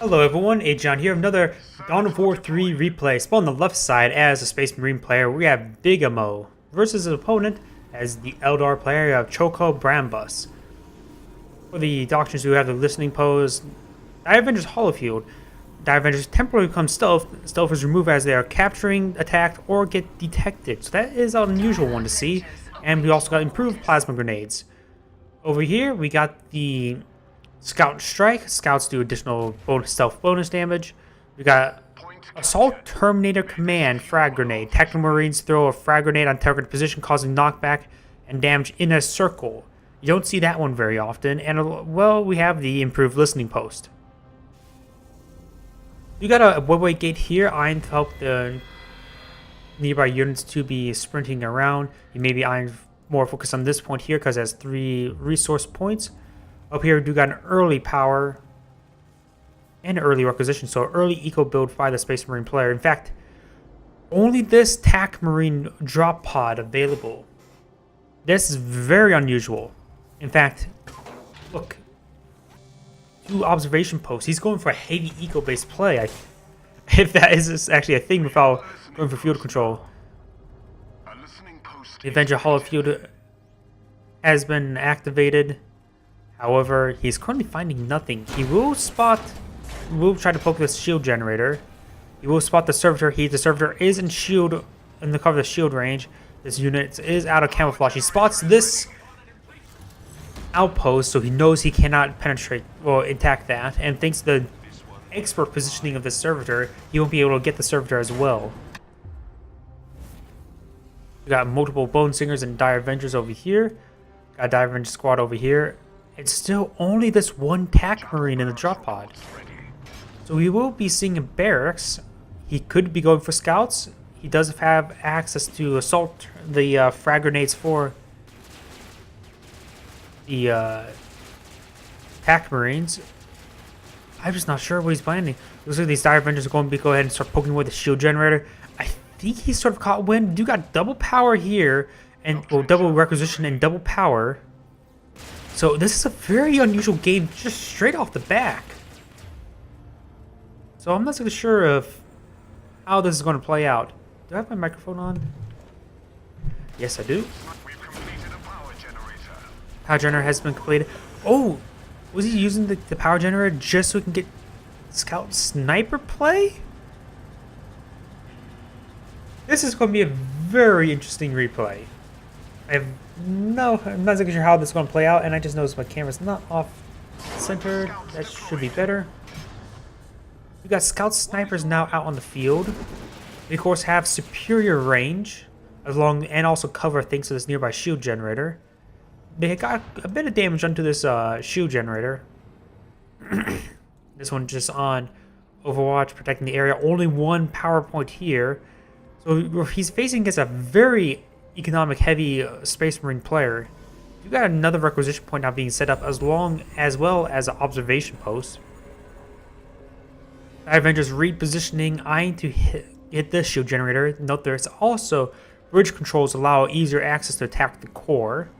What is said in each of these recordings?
Hello everyone, Agion here, another Dawn of War 3 replay. Spawn on the left side as a Space Marine player, we have Bigamo versus an opponent as the Eldar player, you have Cohoko Bambus. For the doctrines who have the listening pose, Dire Avengers Hollow Field. Dire Avengers temporarily become stealth. Stealth is removed as they are capturing, attacked, or get detected. So that is an unusual one to see. And we also got improved plasma grenades. Over here, we got the Scout Strike. Scouts do additional stealth bonus damage. We got Assault Terminator Command Frag Grenade. Tactical Marines throw a frag grenade on target position, causing knockback and damage in a circle. You don't see that one very often. And, well, we have the improved listening post. You got a webway gate here, eyeing to help the nearby units to be sprinting around. You may be eyeing more focus on this point here because it has 3 resource points. Up here, we do got an early power and early requisition, so early eco build by the Space Marine player. In fact, only this TAC Marine drop pod available. This is very unusual. In fact, look, 2 observation posts. He's going for a heavy eco-based play. If that is actually a thing without going for field control. The Avenger Hollow Field has been activated. However, he's currently finding nothing. He will try to poke this shield generator. He will spot the servitor. The servitor is in the cover of the shield range. This unit is out of camouflage. He spots this outpost, so he knows he cannot attack that. And thanks to the expert positioning of the servitor, he won't be able to get the servitor as well. We got multiple Bone Singers and Dire Avengers over here. Got a Dire Avenger squad over here. It's still only this one TAC Marine in the drop pod. So we will be seeing in barracks. He could be going for scouts. He does have access to assault the frag grenades for the TAC Marines. I'm just not sure what he's planning. Looks like these Dire Avengers are going to go ahead and start poking away the shield generator. I think he's sort of caught wind. You got double power here, and double requisition and double power. So this is a very unusual game just straight off the back. So I'm not so sure of how this is going to play out. Do I have my microphone on? Yes, I do. Power generator has been completed. Oh, was he using the power generator just so we can get scout sniper play? This is going to be a very interesting replay. I'm not exactly sure how this is going to play out, and I just noticed my camera's not off-centered. That should be better. We got scout snipers now out on the field. They, of course, have superior range, and also cover thanks to this nearby shield generator. They got a bit of damage onto this shield generator. This one just on Overwatch, protecting the area. Only one power point here. So he's facing against a very economic heavy Space Marine player. You got another requisition point now being set up as well as an observation post. Avengers repositioning, eyeing to hit this shield generator. Note there's also bridge controls allow easier access to attack the core.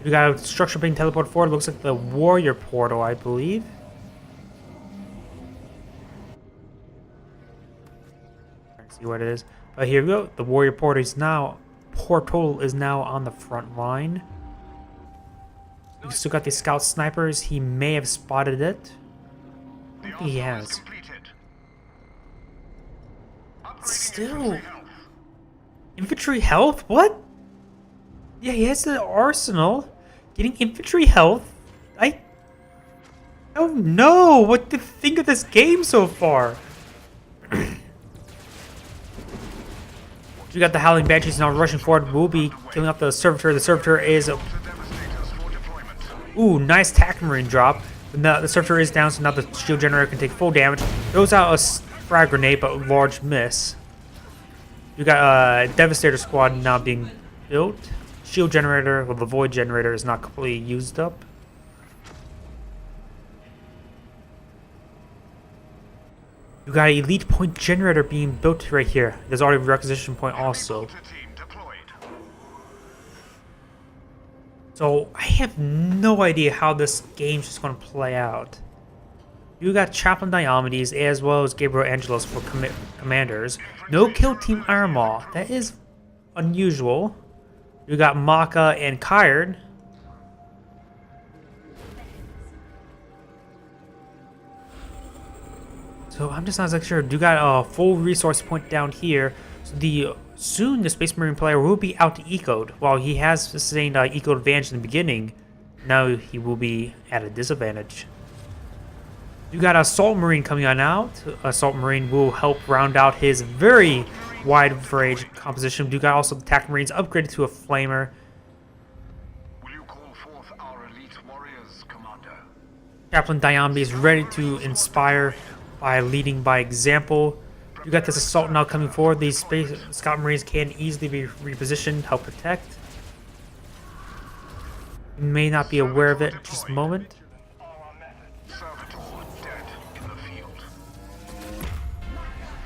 We got a structure being teleported forward. Looks like the warrior portal, I believe. Let's see what it is. Here we go. The warrior portal is now on the front line. We still got the scout snipers. He may have spotted it. I don't think he has. Still, infantry health? What? Yeah, he has the arsenal. Getting infantry health. I don't know what to think of this game so far. We got the Howling Banshees now rushing forward. We'll be killing up the servitor. The servitor is ooh, nice TAC Marine drop. The servitor is down, so now the shield generator can take full damage. Throws out a frag grenade, but a large miss. You got a Devastator squad now being built. Shield generator, well, the void generator is not completely used up. You got an elite point generator being built right here. There's already a requisition point also. So I have no idea how this game's just going to play out. You got Chaplain Diomedes as well as Gabriel Angelos for commanders. No kill Team Armaw. That is unusual. You got Maka and Kyard. So I'm just not exactly sure. You got a full resource point down here. So soon the Space Marine player will be out to ecoed. While he has sustained eco advantage in the beginning, now he will be at a disadvantage. You got Assault Marine coming on out. Assault Marine will help round out his very wide range composition. You got also the Attack Marines upgraded to a Flamer. Will you call forth our elite warriors, Commander? Chaplain Diomedes is ready to inspire by leading by example. You got this Assault now coming forward. These Space Scout Marines can easily be repositioned, help protect. You may not be aware of it at just a moment.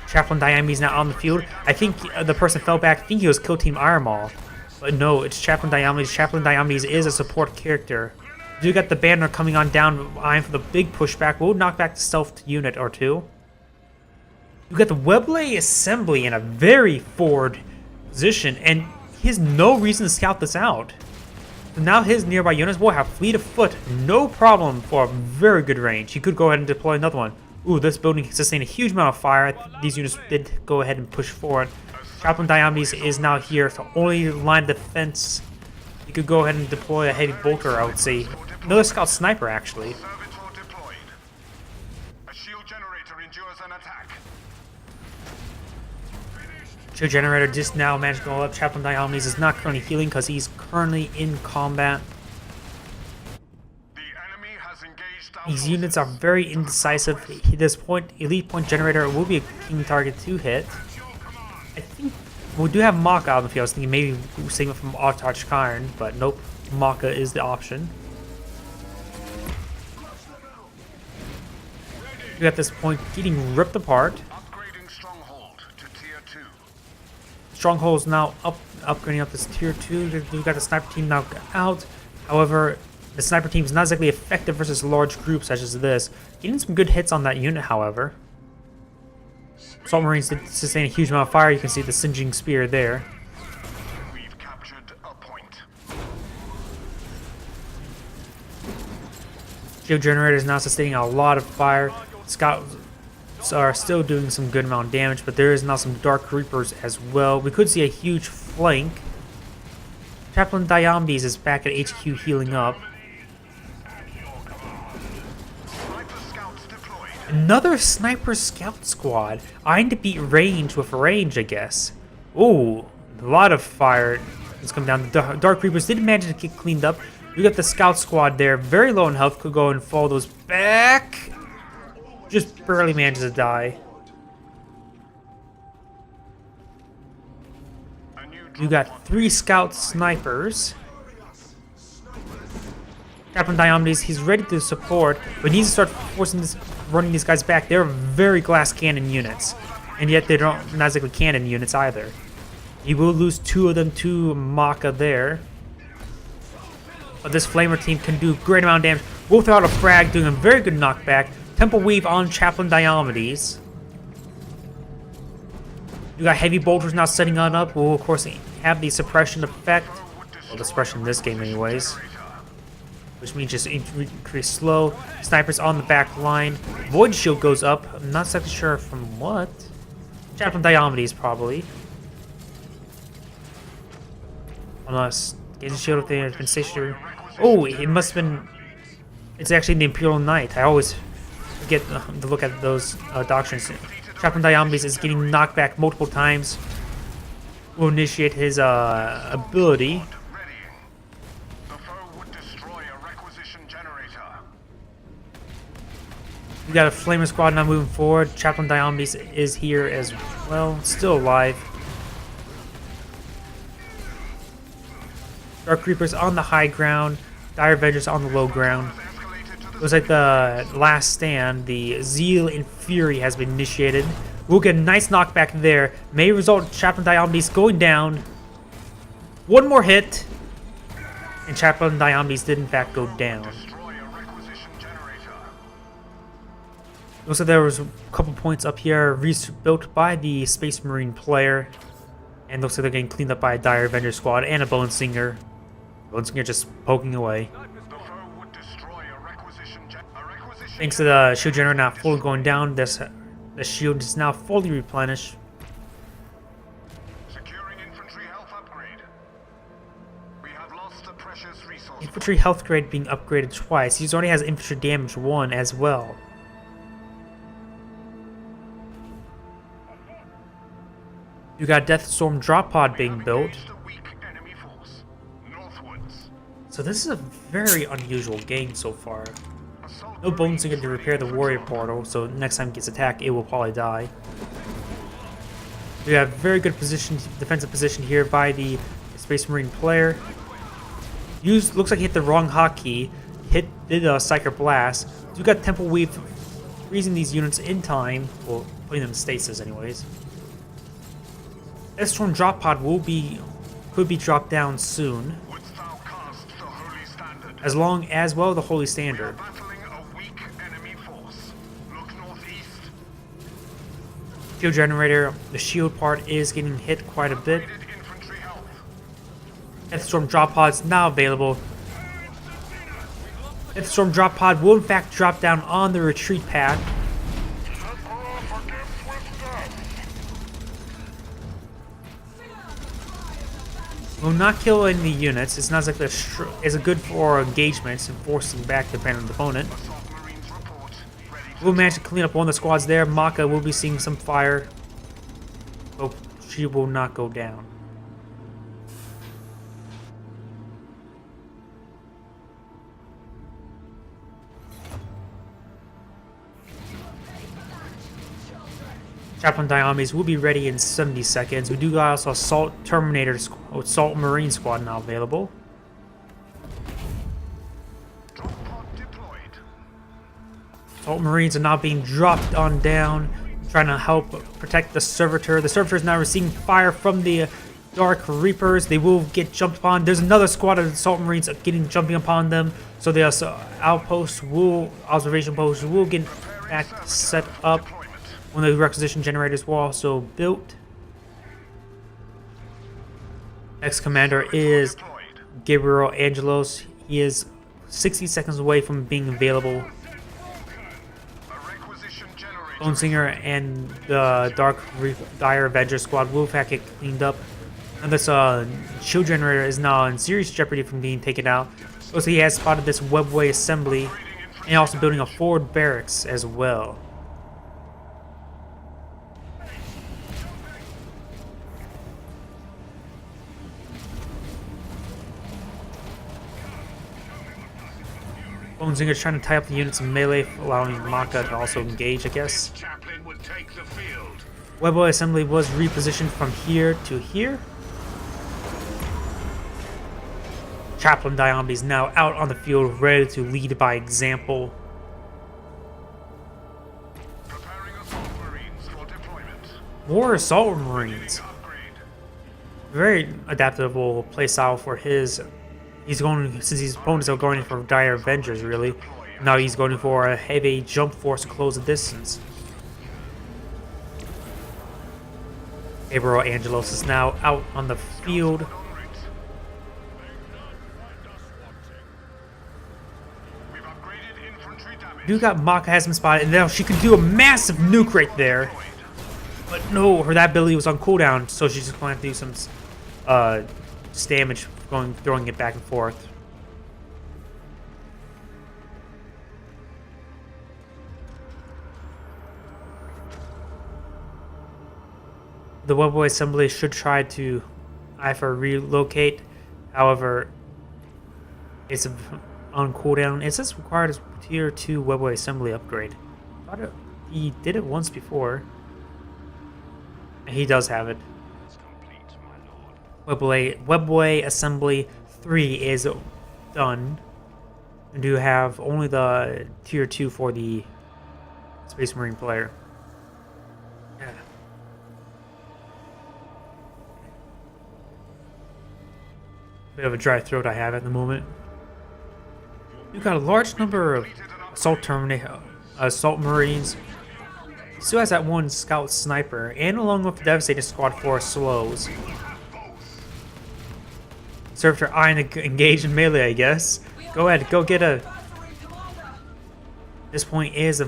Chaplain Diomedes now on the field. I think the person fell back. I think he was Kill Team Armaw. But no, it's Chaplain Diomedes. Chaplain Diomedes is a support character. You got the banner coming on down, eyeing for the big pushback. We'll knock back the stealth unit or two. You got the Webley Assembly in a very forward position, and he has no reason to scout this out. So now his nearby units will have fleet of foot, no problem for a very good range. He could go ahead and deploy another one. Ooh, this building sustained a huge amount of fire. These units did go ahead and push forward. Chaplain Diomedes is now here, so only line of defense. You could go ahead and deploy a heavy bolter, I would say. Another scout sniper, actually. A shield generator endures an attack. Shield generator just now managed to go up. Chaplain Diomedes is not currently healing because he's currently in combat. These units are very indecisive. At this point, elite point generator will be a keen target to hit. I think we do have Maka out on the field. I was thinking maybe save it from Autarch Kyard, but nope. Maka is the option. You at this point getting ripped apart. Upgrading Stronghold to Tier 2. Stronghold's now upgrading up this Tier 2. We've got the sniper team now out. However, the sniper team is not exactly effective versus large groups such as this. Getting some good hits on that unit, however. Assault Marines did sustain a huge amount of fire. You can see the singeing spear there. We've captured a point. Shield generator is now sustaining a lot of fire. Scouts are still doing some good amount of damage, but there is now some Dark Reapers as well. We could see a huge flank. Chaplain Diomedes is back at HQ healing up. Another sniper scout squad. Eyeing to beat range with range, I guess. Ooh, a lot of fire is coming down. The Dark Reapers did manage to get cleaned up. We got the scout squad there, very low in health. Could go and fall those back. Just barely manages to die. You got 3 scout snipers. Chaplain Diomedes, he's ready to support, but he needs to start running these guys back. They're very glass cannon units, and yet they don't not exactly cannon units either. He will lose 2 of them to Maka there. But this Flamer team can do a great amount of damage. Both without a frag, doing a very good knockback. Temple Weave on Chaplain Diomedes. You got heavy bolters now setting on up. Will of course have the suppression effect. Well, the suppression in this game anyways. Which means just increase slow. Snipers on the back line. Void shield goes up. I'm not exactly sure from what. Chaplain Diomedes probably. Unless Gazing shield if they have been stationary. Oh, it must have been. It's actually the Imperial Knight. I always forget to look at those doctrines. Chaplain Diomedes is getting knocked back multiple times. Will initiate his ability. We got a Flamer squad now moving forward. Chaplain Diomedes is here as well, still alive. Dark Reapers on the high ground. Dire Avengers on the low ground. Looks like the last stand, the Zeal and Fury has been initiated. We'll get a nice knockback there. May result in Chaplain Diomedes going down. One more hit. And Chaplain Diomedes did in fact go down. Destroy a requisition generator. Looks like there was a couple points up here rebuilt by the Space Marine player. And looks like they're getting cleaned up by a Dire Avenger squad and a Bone Singer. Bone Singer just poking away. The foe would destroy a requisition Thanks to the shield generator now fully going down, the shield is now fully replenished. Securing infantry health upgrade. We have lost a precious resource. Infantry health grade being upgraded twice. He already has infantry damage 1 as well. You got Deathstorm drop pod being built. A weak enemy force. Northwards. So this is a very unusual game so far. Assault No Bone Marines Singer to repair the warrior portal, so next time it gets attacked, it will probably die. We have very good position, defensive position here by the Space Marine player. Looks like he hit the wrong hotkey. Did a Psyker Blast. You got Temple Weave freezing these units in time, well, putting them in stasis anyways. Deathstorm drop pod could be dropped down soon, Wouldst thou cast the holy standard? as long as well the Holy Standard. Battling a weak enemy force. Look northeast. Shield generator, the shield part is getting hit quite a bit. Rated infantry health. Deathstorm drop pod's now available. Deathstorm drop pod will in fact drop down on the retreat path. Will not kill any units. It's not like it's a good for engagements and forcing back the dependent opponent. Assault Marines report. Ready We'll manage to clean up one of the squads there. Maka will be seeing some fire. Oh, she will not go down. Chaplain Diomedes will be ready in 70 seconds. We do got also Assault Assault Marine squad now available. drop pod deployed. Assault Marines are now being dropped on down, trying to help protect the Servitor. The Servitor is now receiving fire from the Dark Reapers. They will get jumped upon. There's another squad of Assault Marines jumping upon them. So the observation posts will get back set up. One of the requisition generators were also built. Next commander is Deployed. Gabriel Angelos. He is 60 seconds away from being available. A requisition generator. Bone Singer and the Dire Avenger squad will in fact get cleaned up. And this shield generator is now in serious jeopardy from being taken out. Also, he has spotted this webway assembly and also building a forward barracks as well. Bone Singer trying to tie up the units in melee, allowing Maka to also engage, I guess. Chaplain would take the field. Webway assembly was repositioned from here to here. Chaplain Diomedes now out on the field, ready to lead by example. Preparing assault marines for deployment. More Assault Marines. Upgrade. Very adaptable playstyle for his. He's going, since his opponents are going for Dire Avengers, really. Now he's going for a heavy jump force to close the distance. Gabriel Angelos is now out on the field. En route. We've upgraded infantry damage. You got Maka has been spotted, and now she could do a massive nuke right there. But no, that ability was on cooldown, so she's just going to do some damage, throwing it back and forth. The webway assembly should try to either relocate, however, it's on cooldown. It says required as tier 2 webway assembly upgrade. He did it once before. He does have it. Webway assembly 3 is done. And do have only the tier 2 for the Space Marine player. Yeah. Bit of a dry throat I have at the moment. We've got a large number of assault marines. Still has that one scout sniper, and along with the Devastator squad for slows. Serve your eye and engage in melee, I guess. Go ahead, go get a. This point is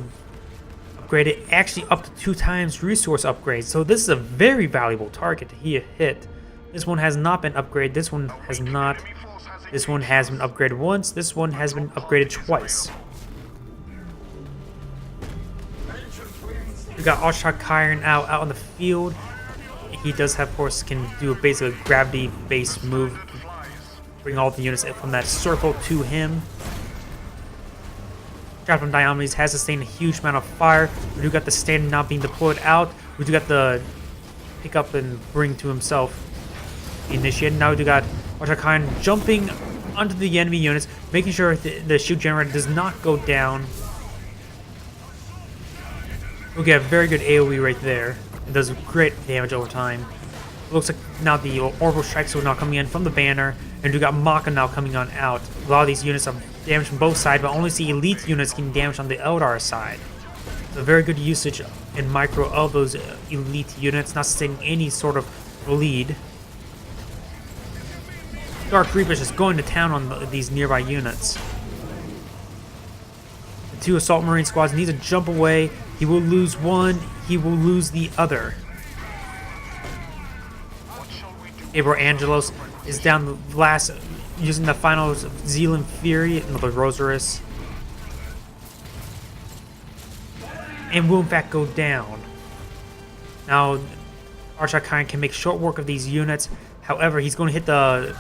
upgraded, actually up to 2 times resource upgrade. So this is a very valuable target to hit. This one has not been upgraded. This one has not. This one has been upgraded once. This one has been upgraded twice. We got Ashok Kyron out on the field. He does have, of course, can do a basic gravity-based move. Bring all the units from that circle to him. Chaplain Diomedes has sustained a huge amount of fire. We do got the stand now being deployed out. We do got the pick up and bring to himself the initiate. Now we do got Ashok Kyron jumping onto the enemy units, making sure the shield generator does not go down. We get a very good AoE right there. It does great damage over time. It looks like now the orbital strikes are now coming in from the banner, and we got Maka now coming on out. A lot of these units have damage from both sides, but only see elite units getting damage on the Eldar side. So very good usage in micro of those elite units, not sustaining any sort of bleed. Dark Reaper's just going to town on these nearby units. The 2 assault marine squads need to jump away. He will lose one, he will lose the other. Gabriel Angelos is down the last, using the final Zealand Fury and the Rosarus. And will in fact go down. Now, Ashok Kyron can make short work of these units. However, he's going to hit the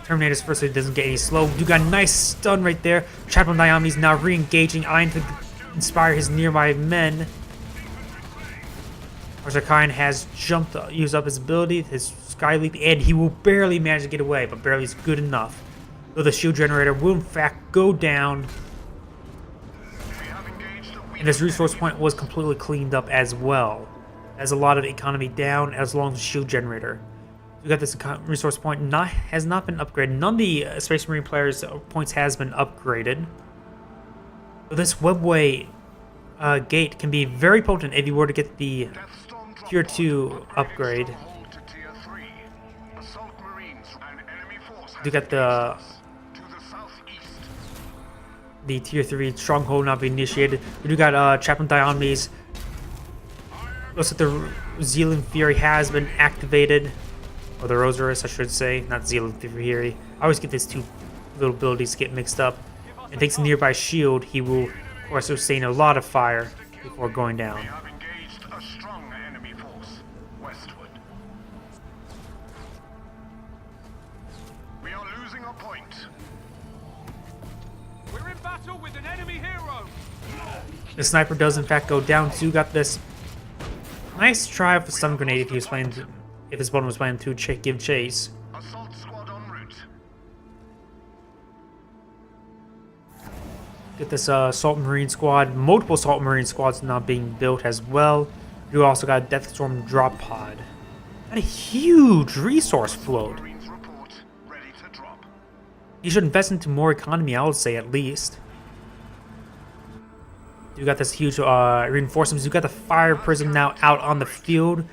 Terminators first so he doesn't get any slow. You got a nice stun right there. Chaplain Diomedes now re-engaging, eyeing to inspire his nearby men. Ashok Kyron has jumped, used up his ability, his Sky Leap, and he will barely manage to get away, but barely is good enough. Though the shield generator will in fact go down. And this resource point was completely cleaned up as well. As a lot of economy down, as long as the shield generator. We got this resource point has not been upgraded. None of the Space Marine players' points has been upgraded. So this webway gate can be very potent if you were to get the tier 2 upgrade. You got the tier 3 stronghold not being initiated. We do got Chaplain Diomedes. Looks like the Zealand Fury has been activated. Or the Rosarus, I should say, not Zealand Fury. I always get these 2 little abilities get mixed up. And thanks to nearby shield, he will, of course, sustain a lot of fire before going down. We have engaged a strong enemy force westward. We are losing a point. We're in battle with an enemy hero. The sniper does in fact go down too. Got this nice try of a stun grenade if he was playing. If his opponent was planning to give chase. Assault squad en route. Get this assault marine squad. Multiple assault marine squads now being built as well. You also got a Deathstorm drop pod. Got a huge resource float. Marines report ready to drop. You should invest into more economy, I would say, at least. You got this huge reinforcements. You got the Fire Prism now out on the field.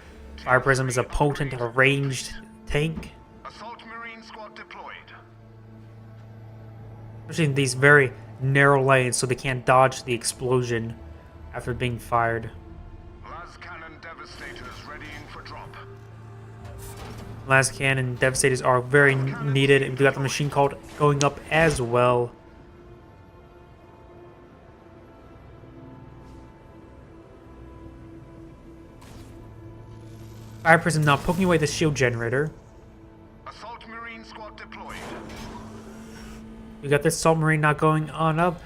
Fire Prism is a potent ranged tank. Assault Marine squad deployed. Especially in these very narrow lanes so they can't dodge the explosion after being fired. Las Cannon Devastators readying for drop. Last cannon Devastators are very needed. We got the machine cult going up as well. Fire Prism now poking away the shield generator. Assault Marine squad deployed. We got this Assault Marine now going on up.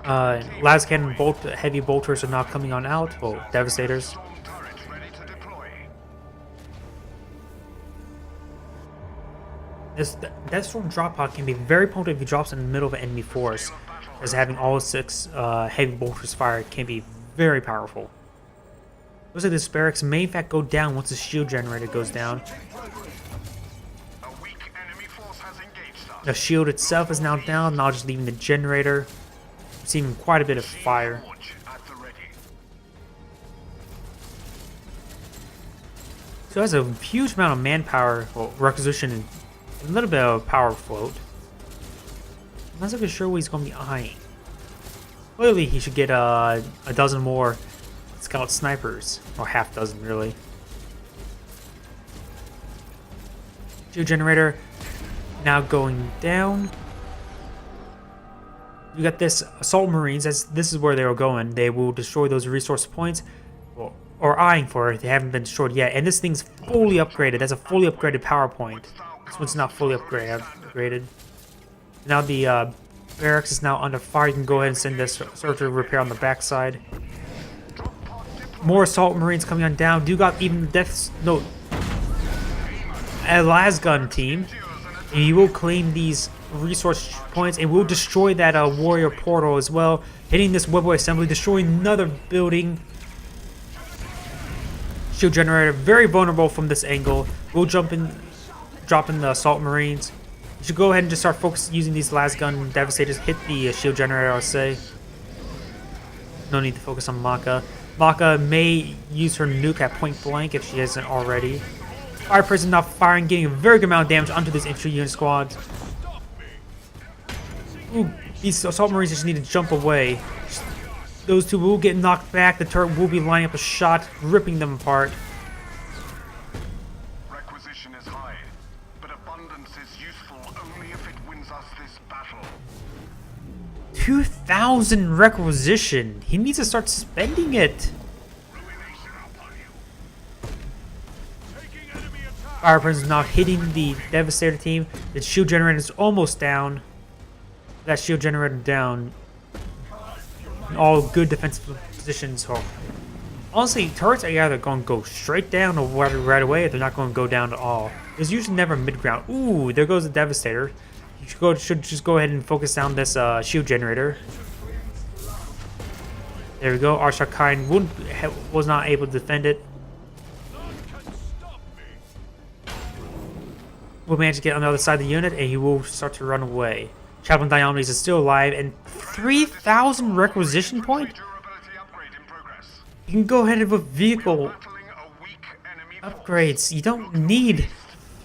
Las Cannon heavy bolters are now coming on out. Well, Devastators. Storm turret ready to deploy. This Death Storm drop pod can be very potent if he drops in the middle of an enemy force, as having all 6 heavy bolters fire can be very powerful. Looks like this barracks may in fact go down once the shield generator goes down. A weak enemy force has engaged us. The shield itself is now down, now just leaving the generator. Seeing quite a bit of fire. Forge at the ready. So it has a huge amount of manpower, well, requisition, and a little bit of power float. I'm not so sure what he's going to be eyeing. Clearly, he should get a dozen more scout snipers, or half dozen, really. Shield generator now going down. You got this assault marines. This is where they were going. They will destroy those resource points, or eyeing for it. They haven't been destroyed yet. And this thing's fully upgraded. That's a fully upgraded power point. This one's not fully upgraded. Now the barracks is now under fire. You can go ahead and send this surgery repair on the backside. More assault marines coming on down. You got even the death note. A lasgun team. And you will claim these resource points and will destroy that warrior portal as well. Hitting this webway assembly, destroying another building. Shield generator very vulnerable from this angle. We'll drop in the assault marines. You should go ahead and just start focusing using these lasgun devastators. Hit the shield generator, I'll say. No need to focus on Maka. Maka may use her nuke at point blank if she hasn't already. Fire prison now firing, getting a very good amount of damage onto this infantry unit squad. Ooh, these assault marines just need to jump away. Those two will get knocked back. The turret will be lining up a shot, ripping them apart. Requisition is high, but abundance is useful only if it wins us this battle. 2,000 requisition. He needs to start spending it. Fire prisoners now hitting the Devastator team. The shield generator is almost down. That shield generator down. All good defensive positions. So, honestly, turrets are either going to go straight down or right away, or they're not going to go down at all. There's usually never mid ground. Ooh, there goes the Devastator. You should just go ahead and focus down this shield generator. There we go. Arshakain was not able to defend it. Will manage to get on the other side of the unit, and he will start to run away. Chaplain Diomedes is still alive, and 3,000 requisition point? Durability upgrade in progress. You can go ahead with vehicle Battling a weak enemy upgrades. You don't need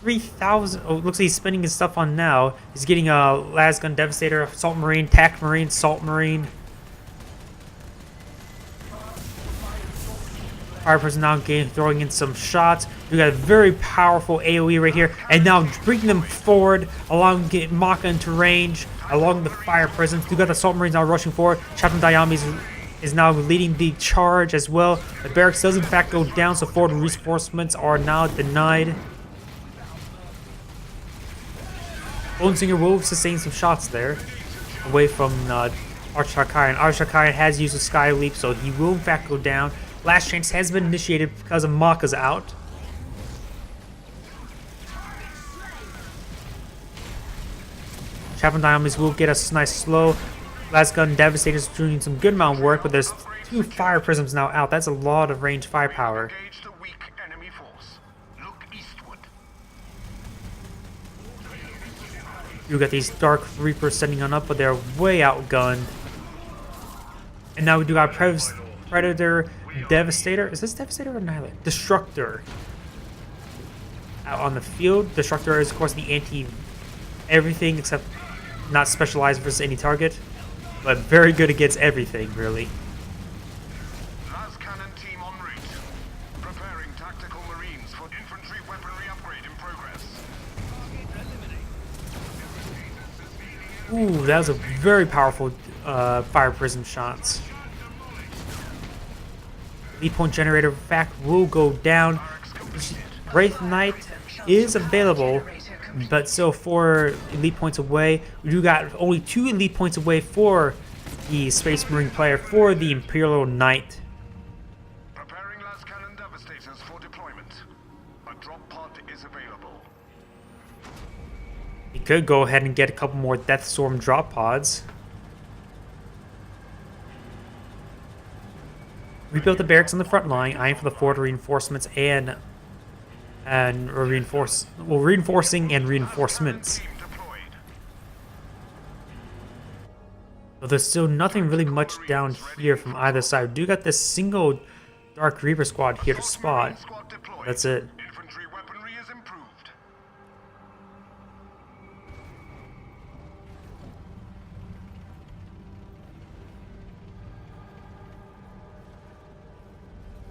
3,000. Oh, looks like he's spending his stuff on now. He's getting a lasgun devastator, assault marine, tac marine, salt marine. Fire person now throwing in some shots. We got a very powerful AoE right here, and now bringing them forward, along getting Maka into range, along the fire presence. We got the assault marines now rushing forward. Chaplain Diomedes is now leading the charge as well. The barracks does in fact go down, so forward reinforcements are now denied. Bonesinger will sustain some shots there, away from Arshakain. Arshakain has used a Sky Leap, so he will in fact go down. Last chance has been initiated because of Maka's out. Chaplain Diomedes will get us nice slow. Lasgun Devastator's doing some good amount of work, but there's 2 fire prisms now out. That's a lot of range firepower. engage the weak enemy force. Look eastward. You got these Dark Reapers sending on up, but they're way outgunned. And now we do got Predator Devastator. Is this Devastator or Annihilator? Destructor. Out on the field. Destructor is, of course, the anti-everything except not specialized versus any target. But very good against everything, really. Las Cannon team en route. Preparing tactical marines for infantry weaponry upgrade in progress. Ooh, that was a very powerful fire prism shots. Lead point generator fact will go down. Wraith Knight is available, but still 4 elite points away. We do got only 2 elite points away for the Space Marine player for the Imperial Knight. Preparing Las Cannon devastators for deployment. A drop pod is available. He could go ahead and get a couple more Deathstorm drop pods. Rebuilt the barracks on the front line, eyeing for the forward reinforcements and reinforcing and reinforcements. But there's still nothing really much down here from either side. We do got this single Dark Reaper squad here to spot. That's it. Infantry weaponry is improved.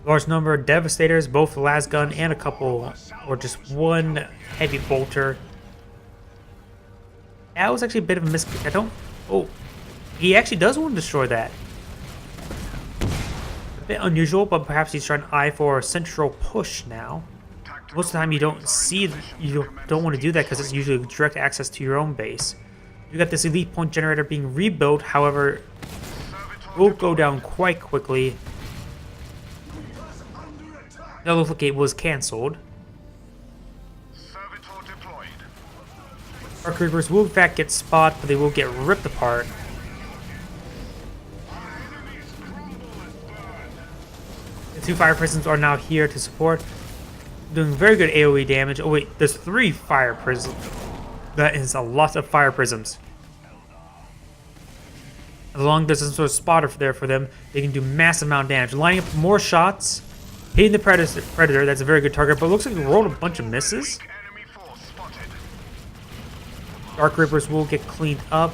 Large number of Devastators, both the last gun and a couple, or just one heavy bolter. That was actually a bit of a misclick. I don't. Oh, he actually does want to destroy that. A bit unusual, but perhaps he's trying to eye for a central push now. Most of the time, you don't want to do that because it's usually direct access to your own base. You got this elite point generator being rebuilt, however, will go down quite quickly. That looks like it was cancelled. Dark Reapers will in fact get spot, but they will get ripped apart. The two fire prisms are now here to support, doing very good AoE damage. Oh wait, there's 3 fire prisms. That is a lot of fire prisms. As long as there's some sort of spotter there for them, they can do massive amount of damage. Lining up more shots. Hitting the Predator, that's a very good target, but it looks like we rolled a bunch of misses. Dark Reapers will get cleaned up.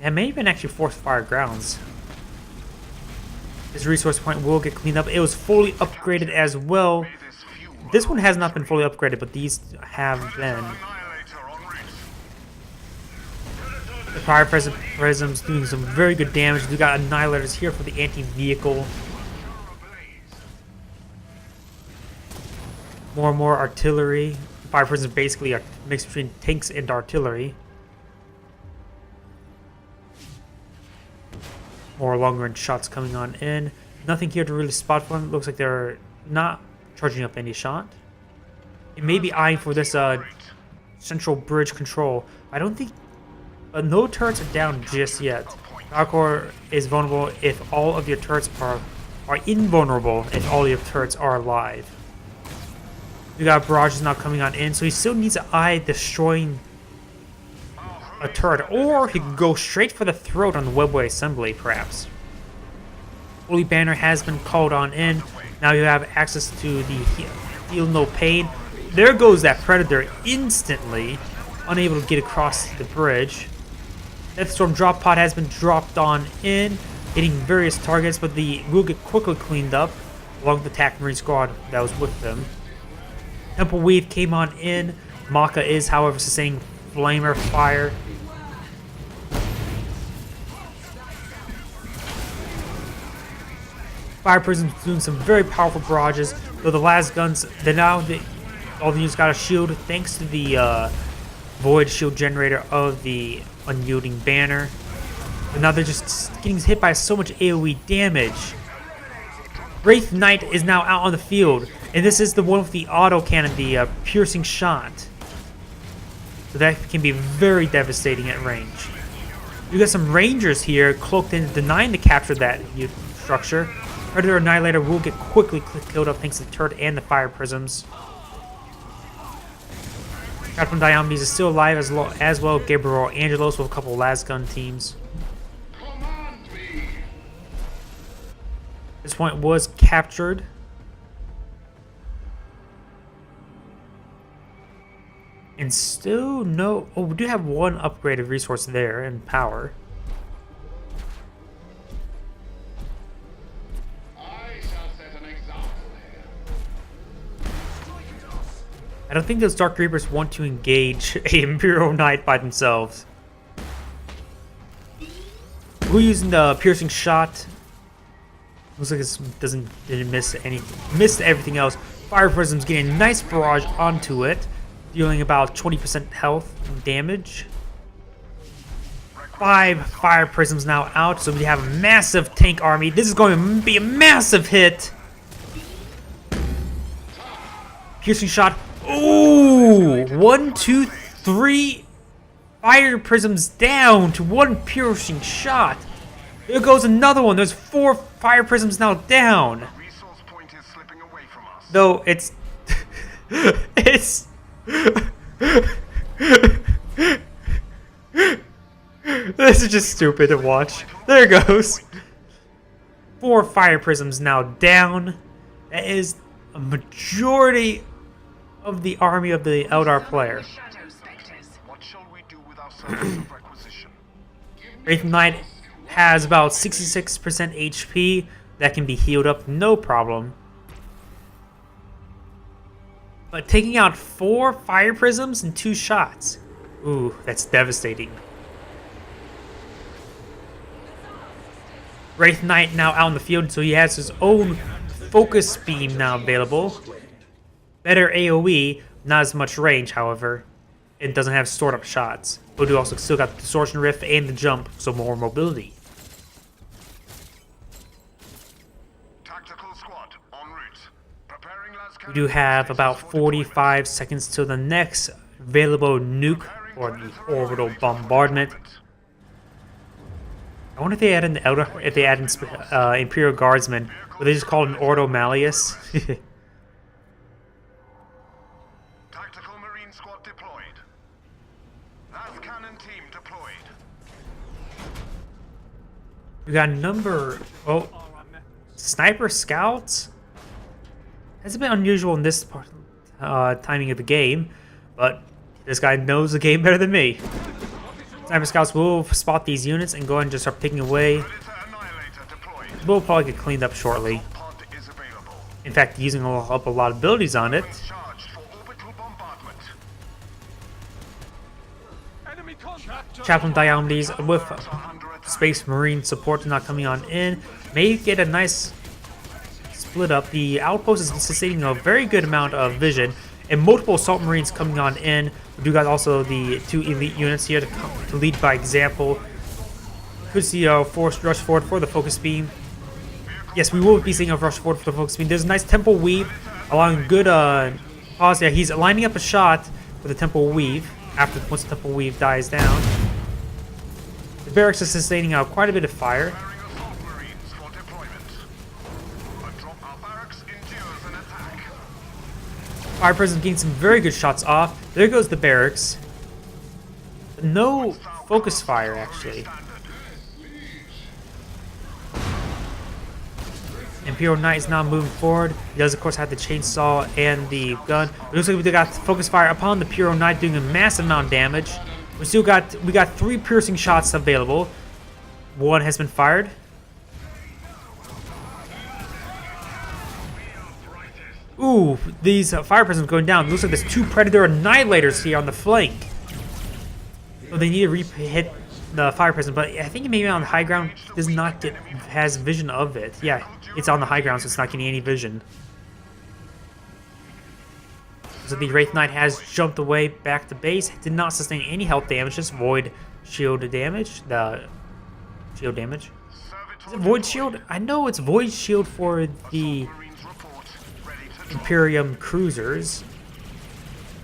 And may even actually force fire grounds. This resource point will get cleaned up. It was fully upgraded as well. This one has not been fully upgraded, but these have been. The fire prisms doing some very good damage. We got annihilators here for the anti-vehicle. More and more artillery. Fire prisms basically a mix between tanks and artillery. More long-range shots coming on in. Nothing here to really spot for them. Looks like they're not charging up any shot. It may be eyeing for this central bridge control. I don't think. No turrets are down just yet. Valkor is vulnerable if all of your turrets are invulnerable if all your turrets are alive. We got barrages now coming on in, so he still needs to eye destroying a turret, or he could go straight for the throat on the webway assembly, perhaps. Holy Banner has been called on in. Now you have access to the Feel No Pain. There goes that Predator instantly, unable to get across the bridge. Deathstorm drop pod has been dropped on in, hitting various targets, but the will get quickly cleaned up along with the attack marine squad that was with them. Temple Weave came on in. Maka is, however, sustaining flamer fire. Fire prisms doing some very powerful barrages, though the last guns, all the units got a shield thanks to the void shield generator of the unyielding banner. But now they're just getting hit by so much AoE damage. Wraith Knight is now out on the field, and this is the one with the auto cannon, the piercing shot. So that can be very devastating at range. You got some rangers here cloaked in, denying to capture that structure. Predator Annihilator will get quickly killed up thanks to the turret and the fire prisms. Captain Diomedes is still alive as well. Gabriel Angelos with a couple of lasgun teams. This point was captured. And still no. Oh, we do have one upgraded resource there in power. I don't think those Dark Reapers want to engage a Imperial Knight by themselves. We're using the piercing shot. Looks like it didn't miss anything. Missed everything else. Fire prisms getting a nice barrage onto it, dealing about 20% health damage. 5 fire prisms now out, so we have a massive tank army. This is going to be a massive hit. Piercing shot. Ooh! 1, 2, 3 fire prisms down to 1 piercing shot. There goes another one. There's 4 fire prisms now down. Resource point is slipping away from us. Though it's... it's... This is just stupid to watch. There it goes. 4 fire prisms now down. That is a majority of the army of the Eldar player. What shall we do with our service of requisition? Wraith Knight has about 66% HP that can be healed up, no problem. But taking out 4 fire prisms in 2 shots. Ooh, that's devastating. Wraith Knight now out in the field, so he has his own focus beam now available. Better AoE, not as much range, however. It doesn't have stored up shots. But we also still got the Distortion Rift and the jump, so more mobility. Tactical squad en route. Preparing We do have about 45 seconds till the next available nuke or the orbital bombardment. I wonder if they add in the Eldar, if they add in Imperial Guardsmen, or they just call it an Ordo Malleus. Tactical Marine squad deployed. Last cannon team deployed. We got a number. Oh, sniper scouts. That's a bit unusual in this part, timing of the game, but this guy knows the game better than me. Sniper scouts will spot these units and go ahead and just start picking away. Annihilator deployed. We'll probably get cleaned up shortly. Pod is available. In fact, using up a lot of abilities on it. Charged for orbital bombardment. Enemy contact! Chaplain Diomedes with Space Marine support not coming on in may get a nice split up. The outpost is sustaining a very good amount of vision, and multiple assault marines coming on in. We do got also the 2 elite units here to lead by example. Could see a forced rush forward for the focus beam. Yes, we will be seeing a rush forward for the focus beam. There's a nice temple weave, allowing good pause. Yeah, he's lining up a shot for the temple weave after once the temple weave dies down. The barracks is sustaining quite a bit of fire. Preparing assault marines for deployment. Our barracks endures an attack. Fire Prism getting some very good shots off. There goes the barracks. No focus fire, actually. Imperial Knight is now moving forward. He does, of course, have the chainsaw and the gun. It looks like we got focus fire upon the Imperial Knight, doing a massive amount of damage. We got 3 piercing shots available. 1 has been fired. Ooh, these fire prisms going down. It looks like there's 2 Predator Annihilators here on the flank. So they need to hit the fire prism, but I think maybe on the high ground does not get has vision of it. Yeah, it's on the high ground, so it's not getting any vision. So the Wraith Knight has jumped away back to base. Did not sustain any health damage, just void shield damage. The shield damage. Is it void shield? I know it's void shield for the Marines report. Ready to Imperium cruisers.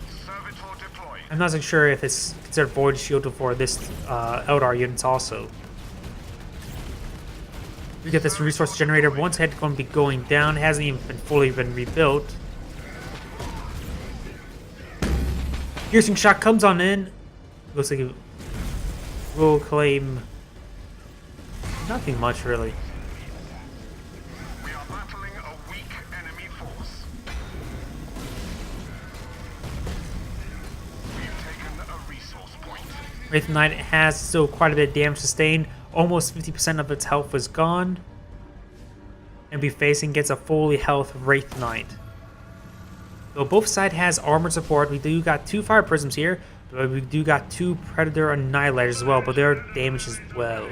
Servitor deployed. I'm not so sure if it's considered void shield for this Eldar units also. We get this resource generator once it's going to be going down. It hasn't even been fully rebuilt. Piercing shot comes on in. Looks like it will claim nothing much really. We are battling a weak enemy force. We've taken a resource point. Wraith Knight has still quite a bit of damage sustained. Almost 50% of its health was gone. And be facing gets a fully health Wraith Knight. Though both sides has armored support, we do got 2 fire prisms here, but we do got 2 Predator Annihilators as well, but they're damaged as well.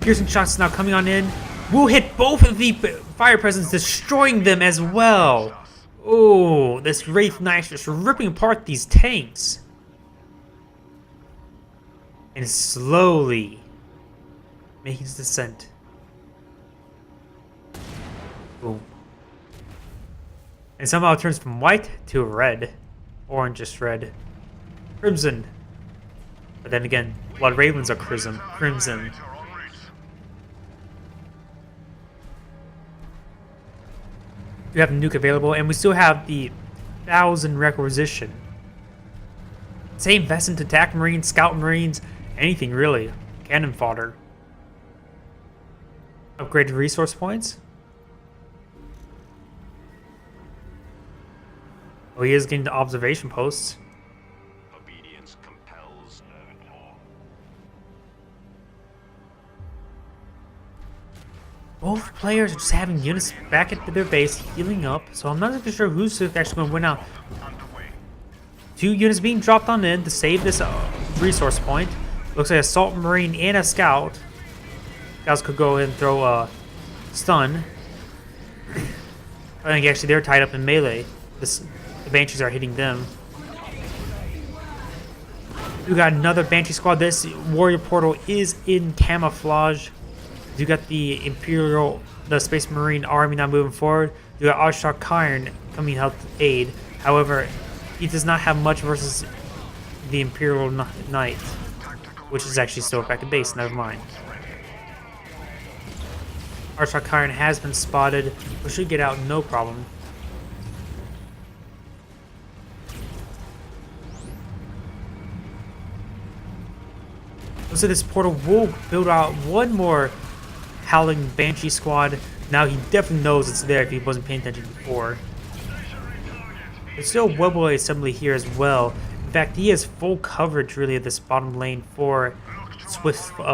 Piercing shots now coming on in. We'll hit both of the fire prisms, destroying them as well. Oh, this Wraith Knight is just ripping apart these tanks. And slowly making its descent. Boom. And somehow it turns from white to red. Orange is red. Crimson. But then again, Blood Ravens are crimson. We have a nuke available, and we still have the 1,000 requisition. Same invest into attack marines, scout marines, anything really. Cannon fodder. Upgraded resource points. Oh, he is getting the observation posts. Obedience compels no more. Both players are just having units back at their base, healing up, so I'm not exactly sure who's actually going to win out. 2 units being dropped on in to save this resource point. Looks like Assault Marine and a Scout. Scouts could go ahead and throw a stun. I think actually they're tied up in melee. The Banshees are hitting them. We got another Banshee squad. This Warrior Portal is in camouflage. You got the Space Marine Army now moving forward. You got Ashtar Kharn coming to help aid. However, he does not have much versus the Imperial Knight, which is actually still back at base. Never mind. Ashtar Kharn has been spotted, but should get out no problem. So this portal will build out one more Howling Banshee squad. Now he definitely knows it's there if he wasn't paying attention before. There's still Webway assembly here as well. In fact, he has full coverage really of this bottom lane for Swiftly.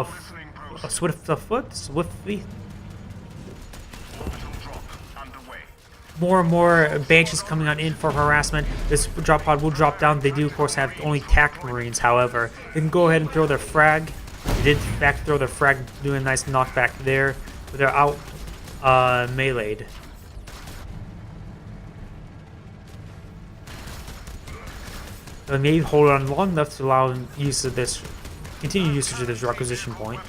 More and more Banshees coming on in for harassment. This drop pod will drop down. They do, of course, have only tact marines, however. They can go ahead and throw their frag. They did, in fact, throw their frag, doing a nice knockback there. But they're out meleeed. So maybe hold on long enough to allow use of this, continued usage of this requisition point.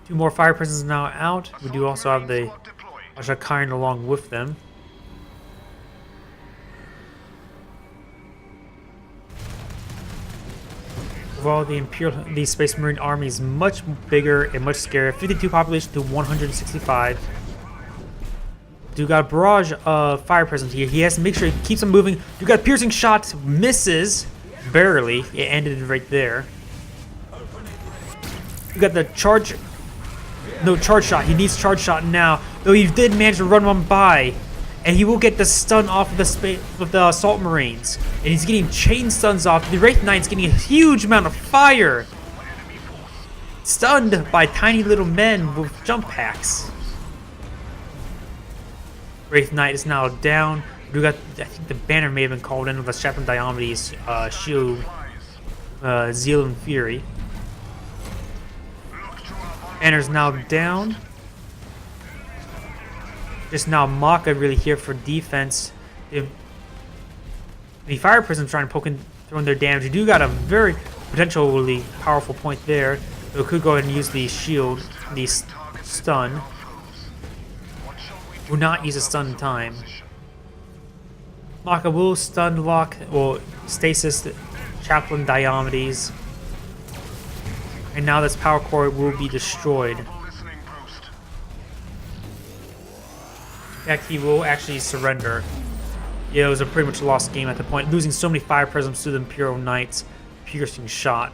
2 more fire presence now out. We do also have the Ashtar Kharn along with them. Overall, the Space Marine army is much bigger and much scarier. 52 population to 165. Do got a barrage of fire presence here. He has to make sure he keeps on moving. You got piercing shots, misses barely. It ended right there. You got the charge. No charge shot. He needs charge shot now. Though he did manage to run one by, and he will get the stun off of the Assault Marines, and he's getting chain stuns off. The Wraith Knight's getting a huge amount of fire, stunned by tiny little men with jump packs. Wraith Knight is now down. We got, I think the banner may have been called in with a Chaplain Diomedes shield, Zeal and Fury. Banner's now down. Just now Maka really here for defense. If the Fire Prism trying to poke in, throwing their damage. You do got a very potentially powerful point there. So we could go ahead and use the shield, the stun. Will not use a stun in time. Maka will stun lock or stasis Chaplain Diomedes. And now this power core will be destroyed. In fact, he will actually surrender. Yeah, it was a pretty much lost game at the point, losing so many fire prisms to the Imperial Knights. Piercing shot.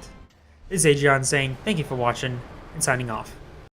This is Agion saying thank you for watching and signing off.